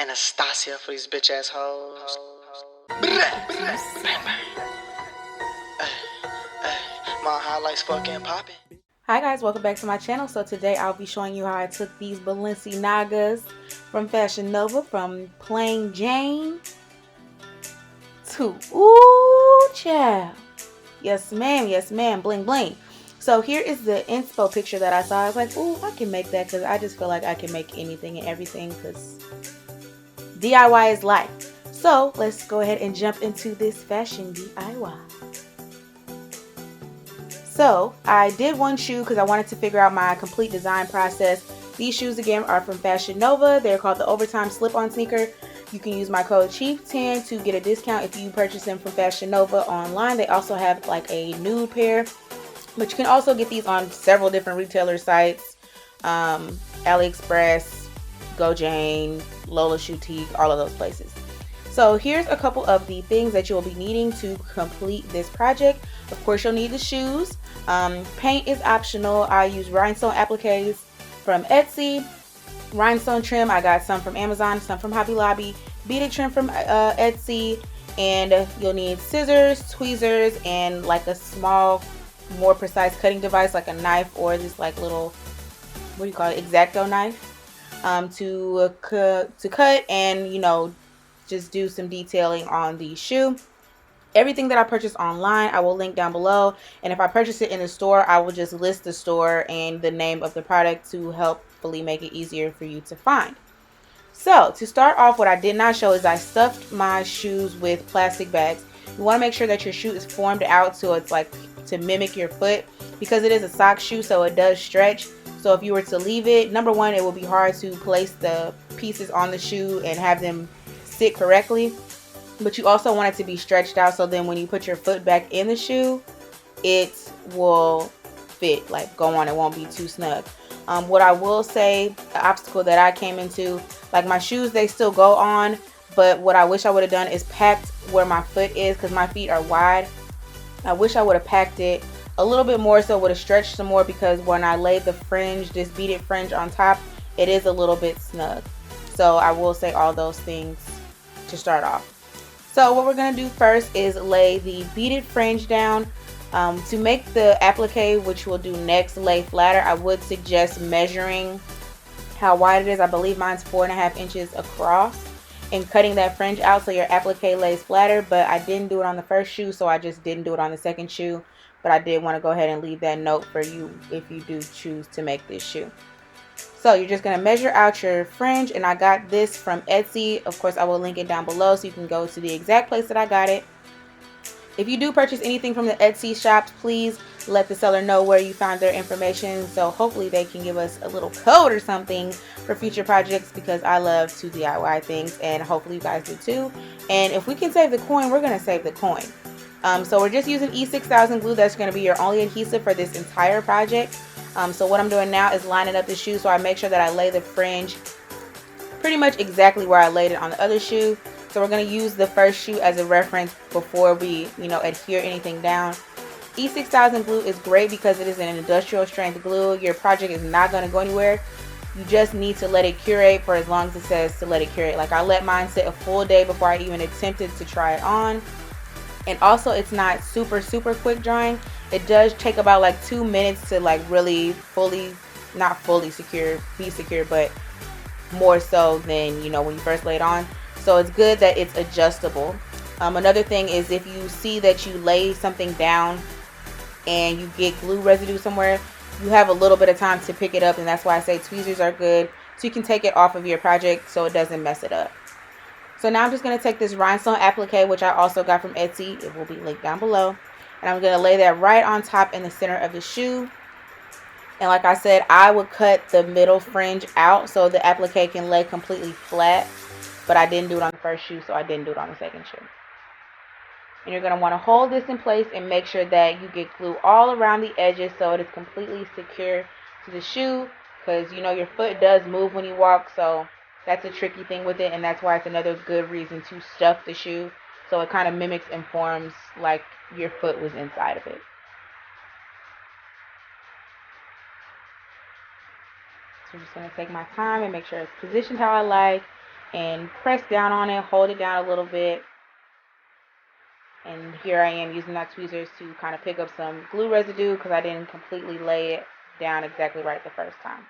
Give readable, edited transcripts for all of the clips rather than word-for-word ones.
Anastasia for these bitch ass hoes. My highlights fucking poppin'. Hi guys, welcome back to my channel. So today I'll be showing you how I took these BalenciNahGuhs from Fashion Nova from plain Jane to ooh child. Yes ma'am, bling bling. So here is the inspo picture that I saw. I was like, ooh, I can make that because I just feel like I can make anything and everything because DIY is life. So let's go ahead and jump into this fashion DIY. So I did one shoe because I wanted to figure out my complete design process. These shoes again are from Fashion Nova. They're called the Overtime Slip-On Sneaker. You can use my code CHIEF10 to get a discount if you purchase them from Fashion Nova online. They also have like a nude pair, but you can also get these on several different retailer sites. AliExpress, JoAnns, Lola Boutique, all of those places. So here's a couple of the things that you'll be needing to complete this project. Of course, you'll need the shoes. Paint is optional. I use rhinestone appliques from Etsy. Rhinestone trim, I got some from Amazon, some from Hobby Lobby. Beaded trim from Etsy. And you'll need scissors, tweezers, and like a small, more precise cutting device like a knife or this like little, what do you call it, Exacto knife to cut and, you know, just do some detailing on the shoe. Everything that I purchased online I will link down below, and if I purchase it in the store I will just list the store and the name of the product to helpfully make it easier for you to find. So to start off, what I did not show is I stuffed my shoes with plastic bags. You want to make sure that your shoe is formed out so it's like to mimic your foot, because it is a sock shoe so it does stretch. So if you were to leave it, number one, it will be hard to place the pieces on the shoe and have them sit correctly, but you also want it to be stretched out so then when you put your foot back in the shoe it will fit, like go on, it won't be too snug. What I will say, the obstacle that I came into, like my shoes they still go on, but what I wish I would have done is packed where my foot is because my feet are wide. I wish I would have packed it a little bit more so it would have stretched some more, because when I laid the fringe, this beaded fringe on top, it is a little bit snug. So I will say all those things to start off. So what we're going to do first is lay the beaded fringe down. To make the applique, which we'll do next, lay flatter, I would suggest measuring how wide it is. I believe mine's 4.5 inches across, and cutting that fringe out so your applique lays flatter, but I didn't do it on the first shoe so I just didn't do it on the second shoe, but I did want to go ahead and leave that note for you if you do choose to make this shoe. So you're just going to measure out your fringe, and I got this from Etsy. Of course, I will link it down below so you can go to the exact place that I got it. If you do purchase anything from the Etsy shops, please let the seller know where you found their information, so hopefully they can give us a little code or something for future projects, because I love to DIY things and hopefully you guys do too. And if we can save the coin, we're going to save the coin. So we're just using E6000 glue. That's going to be your only adhesive for this entire project. So what I'm doing now is lining up the shoe, so I make sure that I lay the fringe pretty much exactly where I laid it on the other shoe. So we're going to use the first shoe as a reference before we, you know, adhere anything down. E6000 glue is great because it is an industrial strength glue. Your project is not going to go anywhere. You just need to let it curate for as long as it says to let it curate. Like I let mine sit a full day before I even attempted to try it on. And also it's not super quick drying. It does take about like 2 minutes to like really fully, not fully secure, be secure, but more so than, you know, when you first lay it on. So it's good that it's adjustable. Another thing is if you see that you lay something down and you get glue residue somewhere, you have a little bit of time to pick it up, and that's why I say tweezers are good, so you can take it off of your project so it doesn't mess it up. So now I'm just going to take this rhinestone applique, which I also got from Etsy. It will be linked down below. And I'm going to lay that right on top in the center of the shoe. And like I said, I would cut the middle fringe out so the applique can lay completely flat. But I didn't do it on the first shoe, so I didn't do it on the second shoe. And you're going to want to hold this in place and make sure that you get glue all around the edges so it is completely secure to the shoe. Because, you know, your foot does move when you walk, so that's a tricky thing with it. And that's why it's another good reason to stuff the shoe, so it kind of mimics and forms like your foot was inside of it. So I'm just going to take my time and make sure it's positioned how I like. and press down on it, hold it down a little bit. And here I am using my tweezers to kind of pick up some glue residue because I didn't completely lay it down exactly right the first time.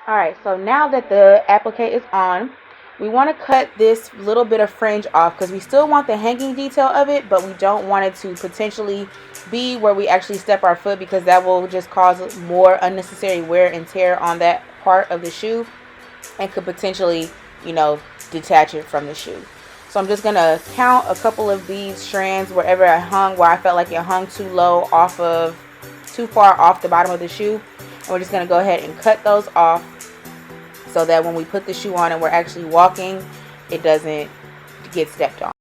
Alright, so now that the applique is on, we want to cut this little bit of fringe off because we still want the hanging detail of it, but we don't want it to potentially be where we actually step our foot because that will just cause more unnecessary wear and tear on that part of the shoe and could potentially, you know, detach it from the shoe. So I'm just going to count a couple of these strands wherever I hung, where I felt like it hung too low too far off the bottom of the shoe. And we're just going to go ahead and cut those off so that when we put the shoe on and we're actually walking, it doesn't get stepped on.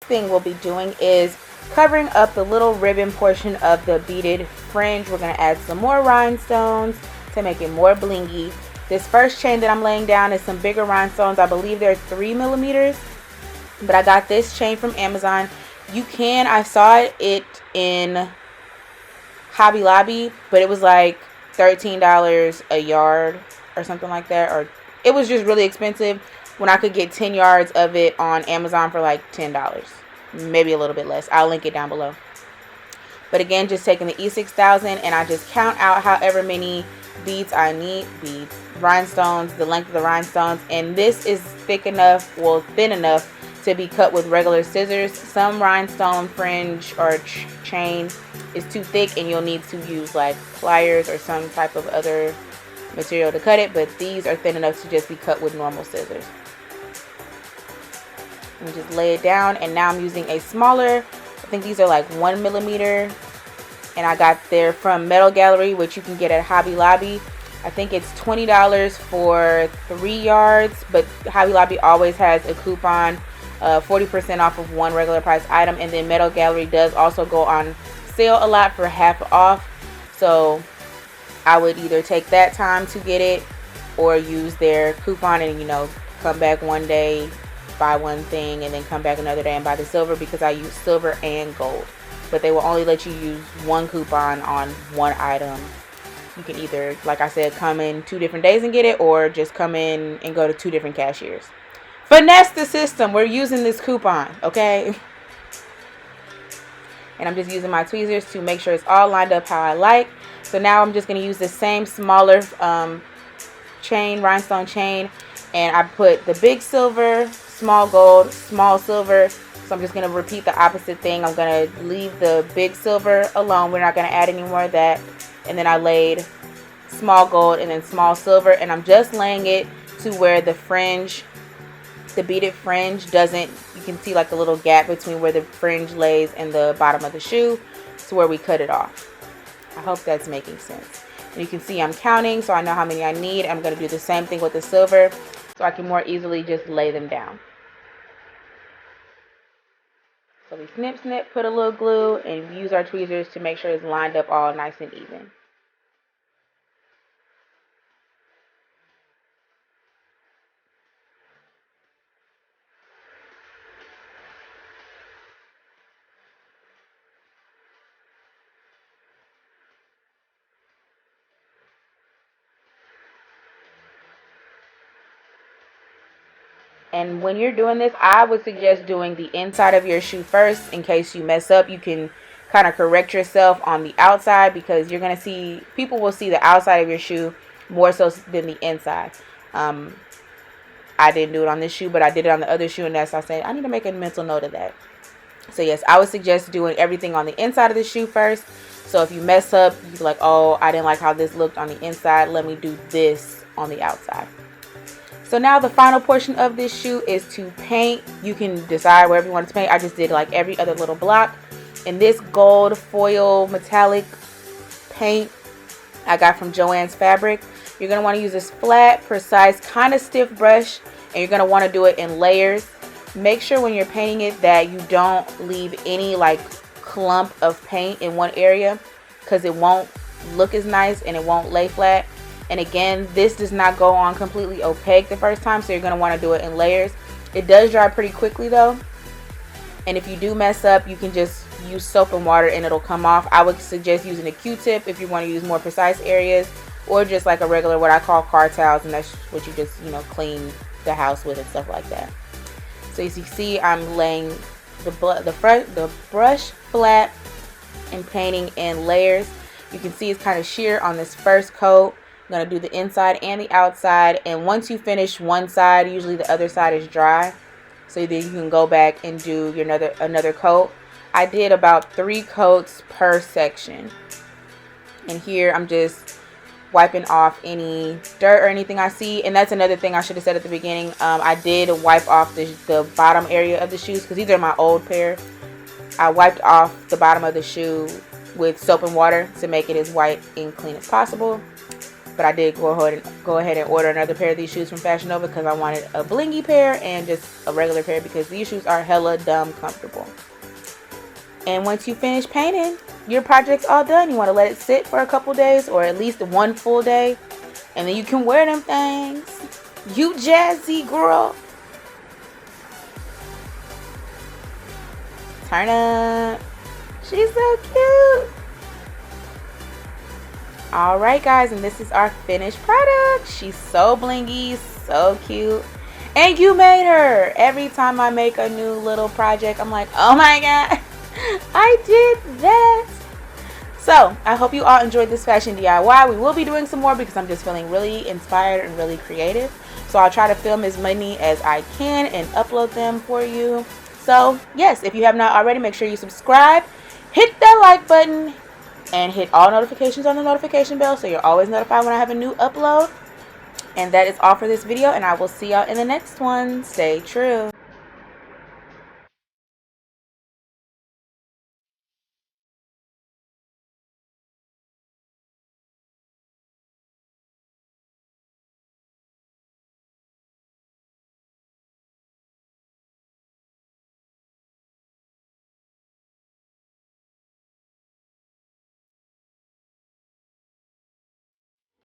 Thing we'll be doing is covering up the little ribbon portion of the beaded fringe. We're going to add some more rhinestones to make it more blingy. This first chain that I'm laying down is some bigger rhinestones. I believe they're 3mm, but I got this chain from Amazon. I saw it in Hobby Lobby, but it was like $13 a yard or something like that, or it was just really expensive when I could get 10 yards of it on Amazon for like $10, maybe a little bit less. I'll link it down below. But again, just taking the E6000 and I just count out however many beads I need, rhinestones, the length of the rhinestones, and this is thick enough, well, thin enough to be cut with regular scissors. Some rhinestone fringe or chain is too thick and you'll need to use like pliers or some type of other material to cut it, but these are thin enough to just be cut with normal scissors. And just lay it down, and now I'm using a smaller, I think these are like 1mm, and I got there from Metal Gallery, which you can get at Hobby Lobby. I think it's $20 for 3 yards, but Hobby Lobby always has a coupon, 40% off of one regular price item, and then Metal Gallery does also go on sale a lot for half off, so I would either take that time to get it or use their coupon and, you know, come back one day, buy one thing, and then come back another day and buy the silver, because I use silver and gold, but they will only let you use one coupon on one item. You can either, like I said, come in 2 different days and get it, or just come in and go to 2 different cashiers. Finesse the system. We're using this coupon, okay? And I'm just using my tweezers to make sure it's all lined up how I like. So now I'm just going to use the same smaller chain, rhinestone chain, and I put the big silver, small gold, small silver. So I'm just going to repeat the opposite thing. I'm going to leave the big silver alone. We're not going to add any more of that. And then I laid small gold and then small silver, and I'm just laying it to where the fringe, the beaded fringe doesn't, you can see like a little gap between where the fringe lays and the bottom of the shoe to where we cut it off. I hope that's making sense. And you can see I'm counting, so I know how many I need. I'm going to do the same thing with the silver so I can more easily just lay them down. So we snip, snip, put a little glue, and use our tweezers to make sure it's lined up all nice and even. And when you're doing this, I would suggest doing the inside of your shoe first. In case you mess up, you can kind of correct yourself on the outside, because you're going to see, people will see the outside of your shoe more so than the inside. I didn't do it on this shoe, but I did it on the other shoe, and that's why I said I need to make a mental note of that. So yes, I would suggest doing everything on the inside of the shoe first, So if you mess up, you be like, oh, I didn't like how this looked on the inside, let me do this on the outside. So now the final portion of this shoe is to paint. You can decide wherever you want to paint. I just did like every other little block. And this gold foil metallic paint I got from JoAnns fabric. You're going to want to use this flat, precise, kind of stiff brush, and you're going to want to do it in layers. Make sure when you're painting it that you don't leave any like clump of paint in one area, because it won't look as nice and it won't lay flat. And again, this does not go on completely opaque the first time, so you're going to want to do it in layers. It does dry pretty quickly though, and if you do mess up, you can just use soap and water and it'll come off. I would suggest using a Q-tip if you want to use more precise areas, or just like a regular, what I call car towels, and that's what you just, you know, clean the house with and stuff like that. So as you see, I'm laying the brush flat and painting in layers. You can see it's kind of sheer on this first coat. I'm going to do the inside and the outside, and once you finish one side, usually the other side is dry, so then you can go back and do your another coat. I did about 3 coats per section, and here I'm just wiping off any dirt or anything I see. And that's another thing I should have said at the beginning. I did wipe off the bottom area of the shoes, because these are my old pair. I wiped off the bottom of the shoe with soap and water to make it as white and clean as possible. But I did go ahead and order another pair of these shoes from Fashion Nova, because I wanted a blingy pair and just a regular pair, because these shoes are hella dumb comfortable. And once you finish painting, your project's all done. You want to let it sit for a couple days, or at least one full day, and then you can wear them things. You jazzy girl. Turn up. She's so cute. Alright guys, and this is our finished product. She's so blingy, so cute, and you made her. Every time I make a new little project, I'm like, oh my god, I did that. So I hope you all enjoyed this fashion DIY. We will be doing some more, because I'm just feeling really inspired and really creative. So I'll try to film as many as I can and upload them for you. So yes, if you have not already, make sure you subscribe, hit that like button, and hit all notifications on the notification bell, so you're always notified when I have a new upload. And that is all for this video, and I will see y'all in the next one. Stay true.